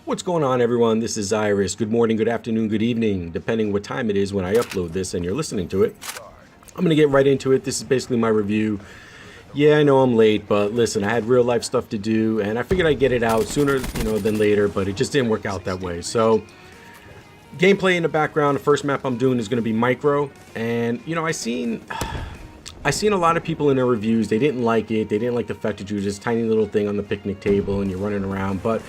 What's going on, everyone? This is Iris. Good morning, good afternoon, good evening, depending what time it is when I upload this and you're listening to it. I'm going to get right into it. This is basically my review. Yeah, I know I'm late, but listen, I had real life stuff to do, and I figured I'd get it out sooner, than later, but it just didn't work out that way. So, gameplay in the background, the first map I'm doing is going to be Micro, and, I seen a lot of people in their reviews, they didn't like it. They didn't like the fact that you're this tiny little thing on the picnic table and you're running around, but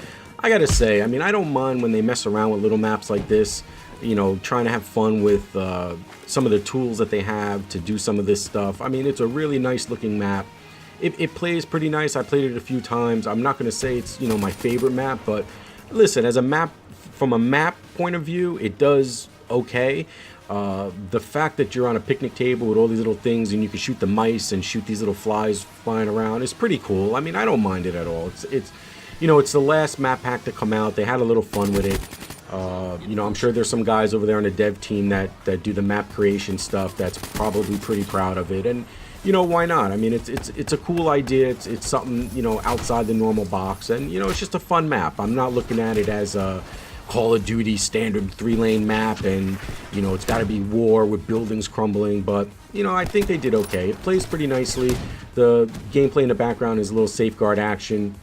I gotta say, I don't mind when they mess around with little maps like this, trying to have fun with some of the tools that they have to do some of this stuff. It's a really nice looking map. It plays pretty nice. I played it a few times. I'm not gonna say it's, my favorite map, but listen, as a map, from a map point of view, it does okay. The fact that you're on a picnic table with all these little things and you can shoot the mice and shoot these little flies flying around is pretty cool. I don't mind it at all. It's the last map pack to come out. They had a little fun with it. I'm sure there's some guys over there on the dev team that do the map creation stuff that's probably pretty proud of it. And, why not? It's a cool idea. It's something, outside the normal box. And, it's just a fun map. I'm not looking at it as a Call of Duty standard 3-lane map and, it's got to be war with buildings crumbling. But, I think they did okay. It plays pretty nicely. The gameplay in the background is a little safeguard action.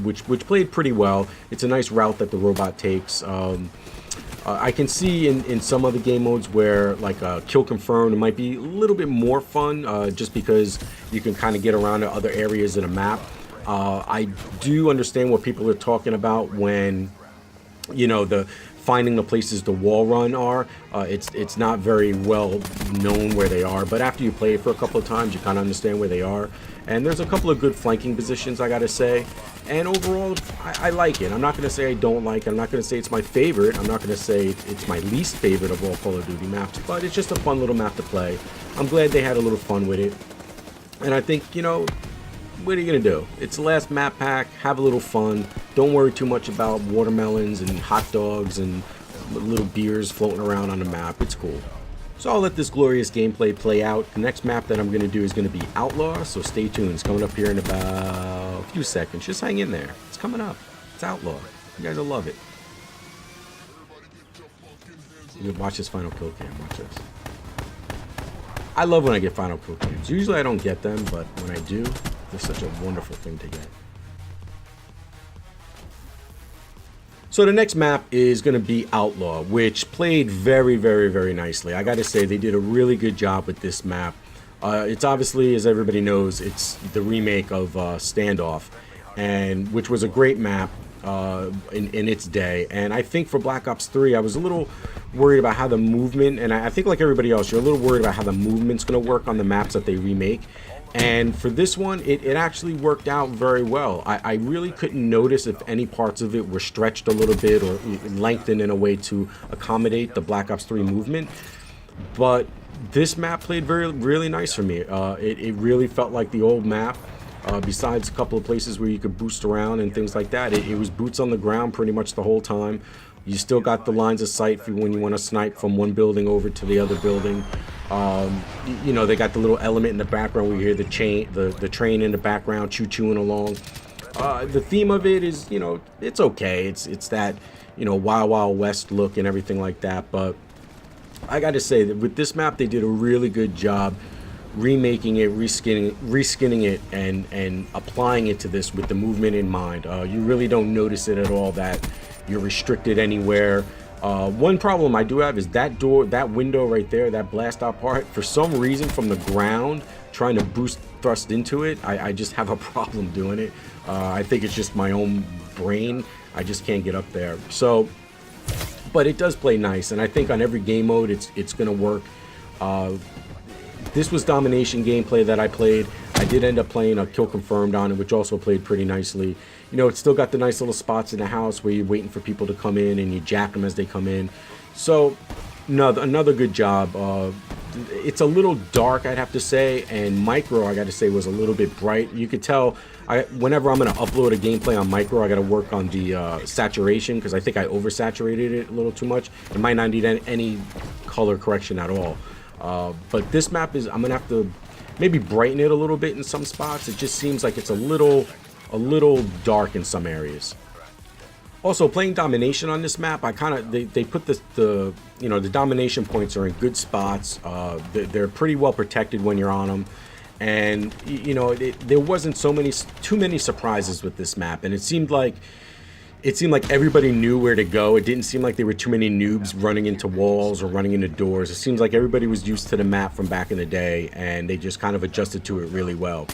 Which played pretty well. It's a nice route that the robot takes. I can see in some other game modes where, like kill confirmed, it might be a little bit more fun, just because you can kind of get around to other areas in a map. I do understand what people are talking about when, the finding the places the wall run are. It's not very well known where they are, but after you play it for a couple of times, you kind of understand where they are. And there's a couple of good flanking positions, I gotta say. And overall, I like it. I'm not gonna say I don't like it. I'm not gonna say it's my favorite. I'm not gonna say it's my least favorite of all Call of Duty maps, but it's just a fun little map to play. I'm glad they had a little fun with it. And I think, what are you gonna do? It's the last map pack. Have a little fun. Don't worry too much about watermelons and hot dogs and little beers floating around on the map. It's cool. So I'll let this glorious gameplay play out. The next map that I'm going to do is going to be Outlaw, so stay tuned. It's coming up here in about a few seconds. Just hang in there. It's coming up. It's Outlaw. You guys will love it. You watch this final kill cam. Watch this. I love when I get final kill cams. Usually I don't get them, but when I do, they're such a wonderful thing to get. So the next map is going to be Outlaw, which played very, very, very nicely. I got to say, they did a really good job with this map. It's obviously, as everybody knows, it's the remake of Standoff, and which was a great map in its day. And I think for Black Ops 3, I was a little worried about how the movement, and I think like everybody else, you're a little worried about how the movement's going to work on the maps that they remake. And for this one, it actually worked out very well. I really couldn't notice if any parts of it were stretched a little bit or lengthened in a way to accommodate the Black Ops 3 movement. But this map played really nice for me. It really felt like the old map. Besides a couple of places where you could boost around and things like that, it was boots on the ground pretty much the whole time. You still got the lines of sight for when you want to snipe from one building over to the other building. They got the little element in the background where you hear the train in the background choo-chooing along. The theme of it is, it's okay. It's that, Wild Wild West look and everything like that. But I got to say that with this map, they did a really good job remaking it, reskinning it, and applying it to this with the movement in mind. You really don't notice it at all that you're restricted anywhere. One problem I do have is that window right there, that blast out part, for some reason from the ground, trying to boost thrust into it, I just have a problem doing it. I think it's just my own brain. I just can't get up there. So, but it does play nice, and I think on every game mode, it's going to work. This was domination gameplay that I played. I did end up playing a kill confirmed on it, which also played pretty nicely. It's still got the nice little spots in the house where you're waiting for people to come in and you jack them as they come in. So, another good job. It's a little dark, I'd have to say, and Micro, I got to say, was a little bit bright. You could tell whenever I'm going to upload a gameplay on Micro, I got to work on the saturation, because I think I oversaturated it a little too much. It might not need any color correction at all. But this map is, I'm going to have to maybe brighten it a little bit in some spots. It just seems like it's a little dark in some areas. Also, playing domination on this map, I kind of they put the the domination points are in good spots. They're pretty well protected when you're on them, and there wasn't too many surprises with this map, and it seemed like everybody knew where to go. It didn't seem like there were too many noobs running into walls or running into doors. It seems like everybody was used to the map from back in the day, and they just kind of adjusted to it really well.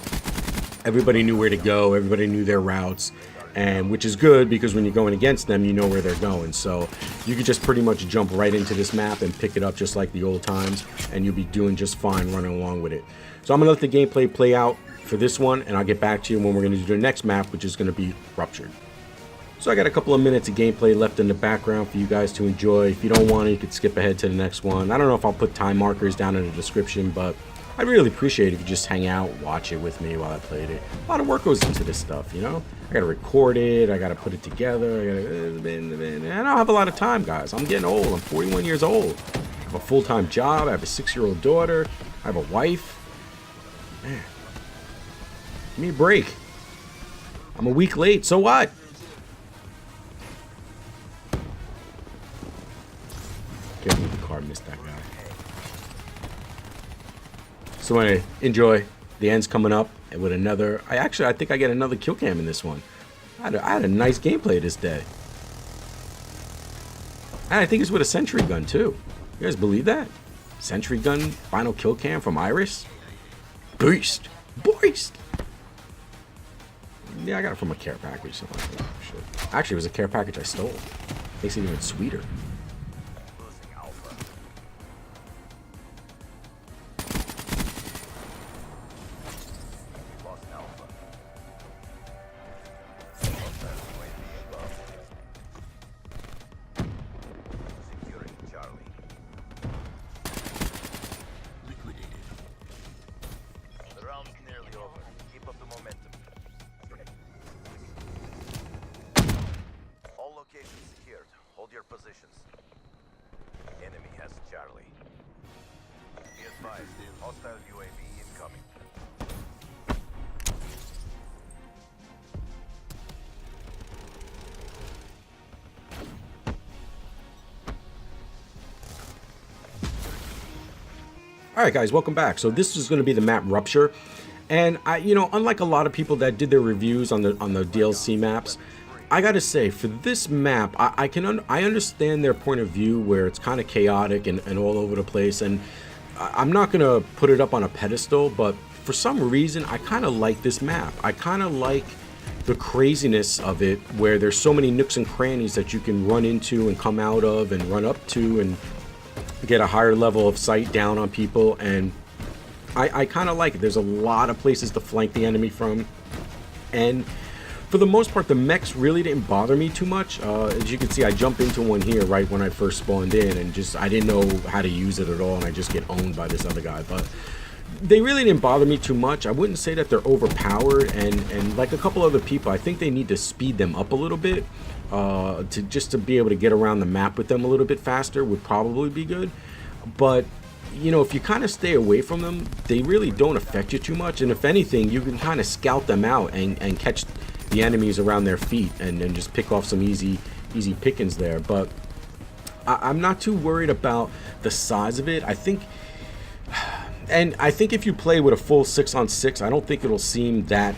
Everybody knew where to go. Everybody knew their routes. And which is good, because when you're going against them, you know where they're going. So you could just pretty much jump right into this map and pick it up just like the old times, and you'll be doing just fine running along with it. So I'm going to let the gameplay play out for this one, and I'll get back to you when we're going to do the next map, which is going to be Ruptured. So I got a couple of minutes of gameplay left in the background for you guys to enjoy. If you don't want it, you could skip ahead to the next one. I don't know if I'll put time markers down in the description, but I'd really appreciate it if you just hang out, watch it with me while I played it. A lot of work goes into this stuff, you know? I gotta record it, I gotta put it together, and I don't have a lot of time, guys. I'm getting old, I'm 41 years old. I have a full-time job, I have a 6-year-old daughter, I have a wife. Man, give me a break. I'm a week late, so what? Can't believe the car missed that guy. So anyway, enjoy. The end's coming up, and with another. I think I get another kill cam in this one. I had a nice gameplay this day, and I think it's with a sentry gun too. You guys believe that? Sentry gun final kill cam from Iris. Beast. Yeah, I got it from a care package. Something like that. Shit. Actually, it was a care package I stole. Makes it even sweeter. Your positions. Enemy has Charlie. Be advised, hostile UAV incoming. Alright guys, welcome back. So this is going to be the map Rupture. And unlike a lot of people that did their reviews on the DLC maps, I gotta say, for this map, I understand their point of view where it's kind of chaotic and all over the place, and I'm not gonna put it up on a pedestal, but for some reason I kind of like this map. I kind of like the craziness of it, where there's so many nooks and crannies that you can run into and come out of and run up to and get a higher level of sight down on people, and I kind of like it. There's a lot of places to flank the enemy from, and for the most part, the mechs really didn't bother me too much. As you can see, I jumped into one here right when I first spawned in, and I didn't know how to use it at all, and I just get owned by this other guy. But they really didn't bother me too much. I wouldn't say that they're overpowered, and like a couple other people, I think they need to speed them up a little bit to be able to get around the map with them a little bit faster would probably be good. But if you kind of stay away from them, they really don't affect you too much, and if anything, you can kind of scout them out and catch the enemies around their feet and just pick off some easy pickings there. But I'm not too worried about the size of it. I think if you play with a full 6-on-6, I don't think it'll seem that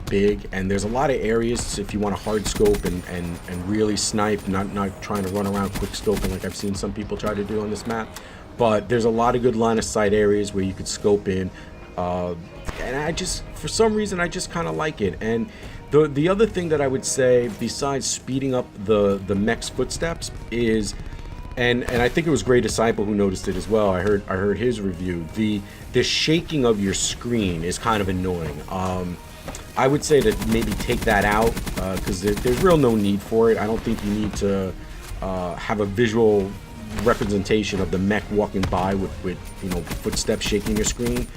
big, and there's a lot of areas if you want to hard scope and really snipe, not trying to run around quick scoping like I've seen some people try to do on this map. But there's a lot of good line of sight areas where you could scope in, and for some reason I just kind of like it. And the other thing that I would say, besides speeding up the mech's footsteps, is, and I think it was Grey Disciple who noticed it as well. I heard his review. The shaking of your screen is kind of annoying. I would say that maybe take that out, because there's real no need for it. I don't think you need to have a visual representation of the mech walking by with footsteps shaking your screen.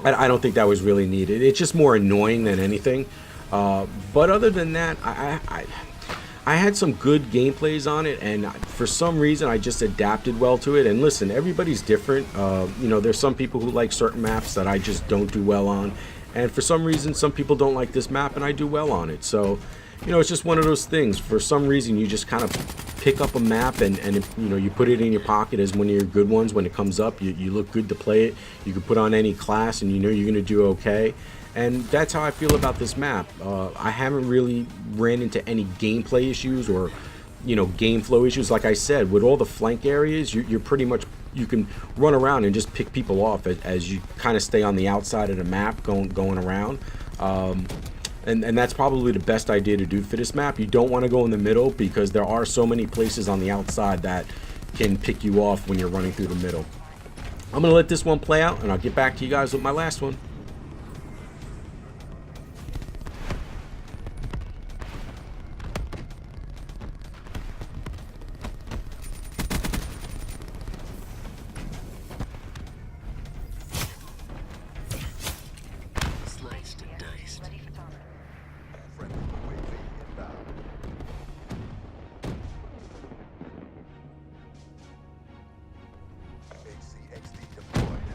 I don't think that was really needed. It's just more annoying than anything. But other than that, I had some good gameplays on it, and for some reason I just adapted well to it. And listen, everybody's different. There's some people who like certain maps that I just don't do well on, and for some reason some people don't like this map and I do well on it. So you know, it's just one of those things. For some reason, you just kind of pick up a map and you know, you put it in your pocket as one of your good ones. When it comes up, you look good to play it. You can put on any class and you know you're going to do okay. And that's how I feel about this map. I haven't really ran into any gameplay issues or, you know, game flow issues. Like I said, with all the flank areas, you're pretty much, you can run around and just pick people off as you kind of stay on the outside of the map going around. And that's probably the best idea to do for this map. You don't want to go in the middle because there are so many places on the outside that can pick you off when you're running through the middle. I'm going to let this one play out and I'll get back to you guys with my last one. Friendly UAV inbound. HCXD deployed.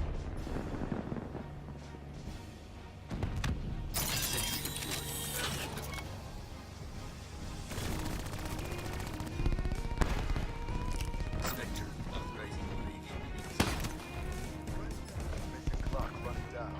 Mission clock running down.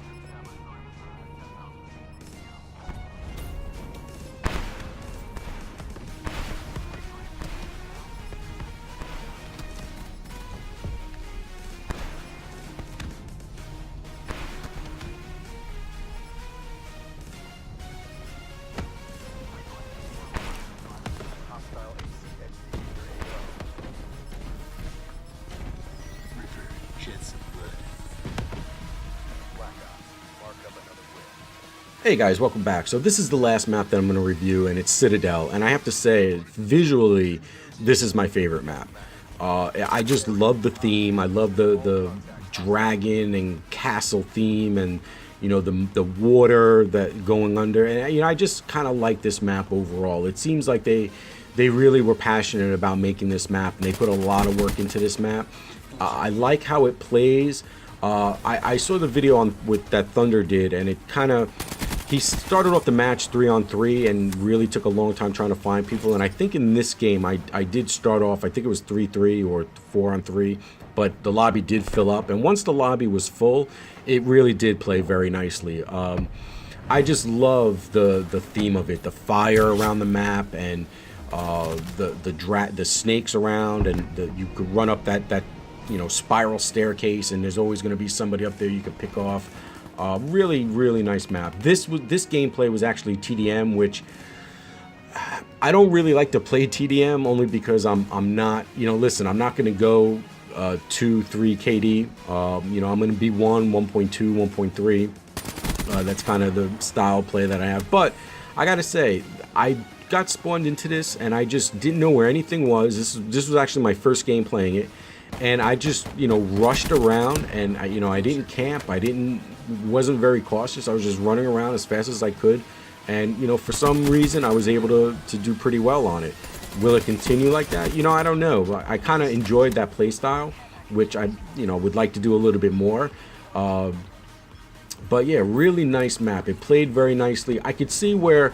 Hostile HCXD near AO. Black Ops, mark up another win. Hey guys, welcome back. So this is the last map that I'm going to review, and it's Citadel. And I have to say, visually, this is my favorite map. I just love the theme. I love the dragon and castle theme, and you know, the water that going under. And you know, I just kind of like this map overall. It seems like they really were passionate about making this map, and they put a lot of work into this map. I like how it plays. I saw the video on with that Thunder did, and it kind of, he started off the match 3-on-3 and really took a long time trying to find people. And I think in this game I did start off, I think it was 3-3 or 4-on-3, but the lobby did fill up, and once the lobby was full, it really did play very nicely. I just love the theme of it, the fire around the map, and the snakes around, and you could run up that you know, spiral staircase, and there's always going to be somebody up there you can pick off. Really nice map. This gameplay was actually TDM, which I don't really like to play TDM, only because I'm not, you know, listen, I'm not going to go 2-3 KD. You know, I'm going to be 1.2, 1.3. That's kind of the style play that I have. But I gotta say, I got spawned into this and I just didn't know where anything was. This was actually my first game playing it, and I just, you know, rushed around, and I didn't camp. Wasn't very cautious. I was just running around as fast as I could, and you know, for some reason I was able to do pretty well on it. Will it continue like that? You know, I don't know. I kind of enjoyed that play style, which I, you know, would like to do a little bit more. But yeah, really nice map. It played very nicely. I could see where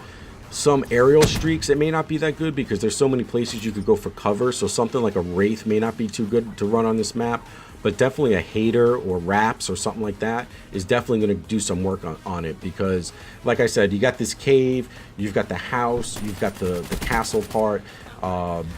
some aerial streaks, it may not be that good because there's so many places you could go for cover. So something like a Wraith may not be too good to run on this map, but definitely a Hater or Raps or something like that is definitely going to do some work on it, because like I said, you got this cave, you've got the house, you've got the castle part,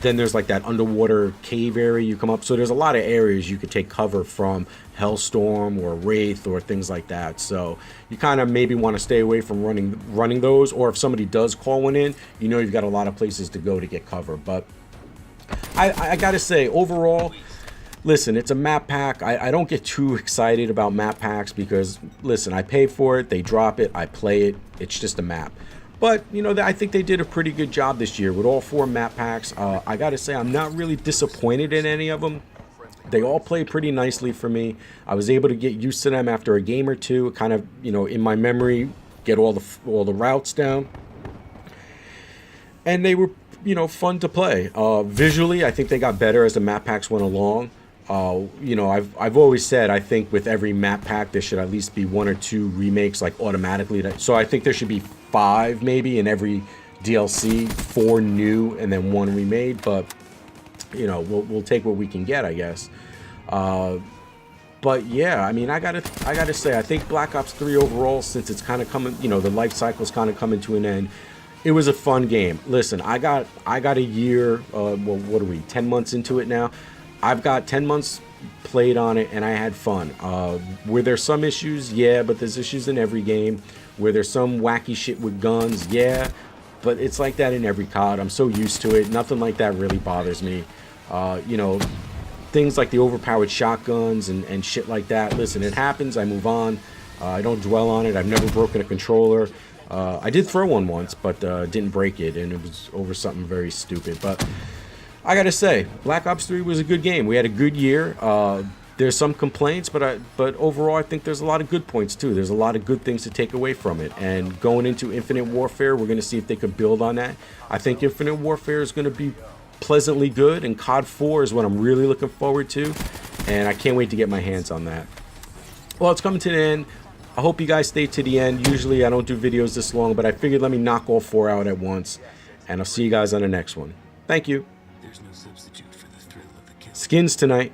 then there's like that underwater cave area you come up. So there's a lot of areas you could take cover from Hellstorm or Wraith or things like that. So you kind of maybe want to stay away from running those, or if somebody does call one in, you know, you've got a lot of places to go to get cover. But I gotta say, overall, listen, it's a map pack. I don't get too excited about map packs because, listen, I pay for it, they drop it, I play it, it's just a map. But, you know, I think they did a pretty good job this year with all 4 map packs. I gotta say, I'm not really disappointed in any of them. They all play pretty nicely for me. I was able to get used to them after a game or two, kind of, you know, in my memory, get all the routes down. And they were, you know, fun to play. Visually, I think they got better as the map packs went along. You know, I've always said, I think with every map pack there should at least be 1 or 2 remakes, like automatically. So I think there should be 5 maybe in every DLC, 4 new and then 1 remade, but you know, we'll take what we can get, I guess. But yeah, I mean, I gotta say, I think Black Ops 3 overall, since it's kind of coming, you know, the life cycle's kind of coming to an end, it was a fun game. Listen, I got a year, well, what are we, 10 months into it now? I've got 10 months played on it, and I had fun. Were there some issues? Yeah, but there's issues in every game. Were there some wacky shit with guns? Yeah, but it's like that in every COD. I'm so used to it. Nothing like that really bothers me. You know, things like the overpowered shotguns and shit like that. Listen, it happens. I move on. I don't dwell on it. I've never broken a controller. I did throw one once, but didn't break it, and it was over something very stupid. But I gotta say, Black Ops 3 was a good game. We had a good year. There's some complaints, but overall, I think there's a lot of good points too. There's a lot of good things to take away from it. And going into Infinite Warfare, we're gonna see if they could build on that. I think Infinite Warfare is gonna be pleasantly good, and COD 4 is what I'm really looking forward to, and I can't wait to get my hands on that. Well, it's coming to the end. I hope you guys stay to the end. Usually I don't do videos this long, but I figured let me knock all 4 out at once, and I'll see you guys on the next one. Thank you. There's no substitute for the thrill of the kill. Skins tonight.